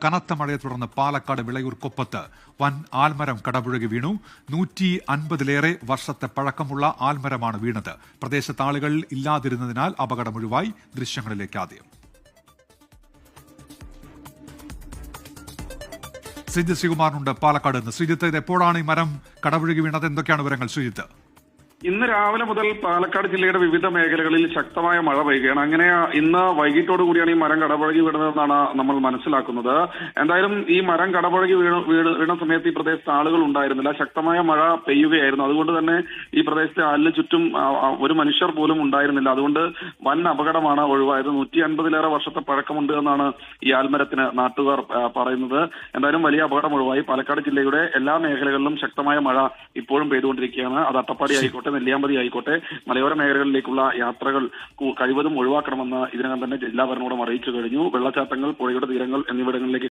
കനത്ത മഴയെ തുടർന്ന് പാലക്കാട് വിളയൂർ കൊപ്പത്ത് വൻ ആൽമരം കടപുഴകി വീണു. 150-ലേറെ വർഷത്തെ പഴക്കമുള്ള ആൽമരമാണ് വീണത്. പ്രദേശത്ത് ആളുകൾ ഇല്ലാതിരുന്നതിനാൽ അപകടമൊഴിവായി. ദൃശ്യങ്ങളിലേക്ക് ആദ്യം. ശ്രീജിത്ത് ശ്രീകുമാറിനുണ്ട് പാലക്കാട് നിന്ന്. ശ്രീജിത്ത്, ഇത് എപ്പോഴാണ് ഈ മരം കടപുഴകി വീണത്? എന്തൊക്കെയാണ് വിവരങ്ങൾ ശ്രീജിത്ത്? ഇന്ന് രാവിലെ മുതൽ പാലക്കാട് ജില്ലയുടെ വിവിധ മേഖലകളിൽ ശക്തമായ മഴ പെയ്യുകയാണ്. അങ്ങനെ ഇന്ന് വൈകിട്ടോടു കൂടിയാണ് ഈ മരം കടപുഴകി വീണതെന്നാണ് നമ്മൾ മനസ്സിലാക്കുന്നത്. എന്തായാലും ഈ മരം കടപുഴകി വീണ സമയത്ത് ഈ പ്രദേശത്ത് ആളുകൾ ഉണ്ടായിരുന്നില്ല. ശക്തമായ മഴ പെയ്യുകയായിരുന്നു. അതുകൊണ്ട് തന്നെ ഈ പ്രദേശത്തെ ആലിന് ചുറ്റും ഒരു മനുഷ്യർ പോലും ഉണ്ടായിരുന്നില്ല. അതുകൊണ്ട് വൻ അപകടമാണ് ഒഴിവായത്. 150-ലേറെ വർഷത്തെ പഴക്കമുണ്ട് എന്നാണ് ഈ ആൽമരത്തിന് നാട്ടുകാർ പറയുന്നത്. എന്തായാലും വലിയ അപകടം ഒഴിവായി. പാലക്കാട് ജില്ലയുടെ എല്ലാ മേഖലകളിലും ശക്തമായ മഴ ഇപ്പോഴും പെയ്തുകൊണ്ടിരിക്കുകയാണ്. അത് അട്ടപ്പാടി ആയിക്കോട്ടെ, നെല്ലിയാമ്പതി ആയിക്കോട്ടെ, മലയോര മേഖലകളിലേക്കുള്ള യാത്രകൾ കഴിവതും ഒഴിവാക്കണമെന്ന് ഇതിനകം തന്നെ ജില്ലാ ഭരണകൂടം അറിയിച്ചു കഴിഞ്ഞു. വെള്ളച്ചാട്ടങ്ങൾ, പുഴയുടെ തീരങ്ങൾ എന്നിവിടങ്ങളിലേക്ക്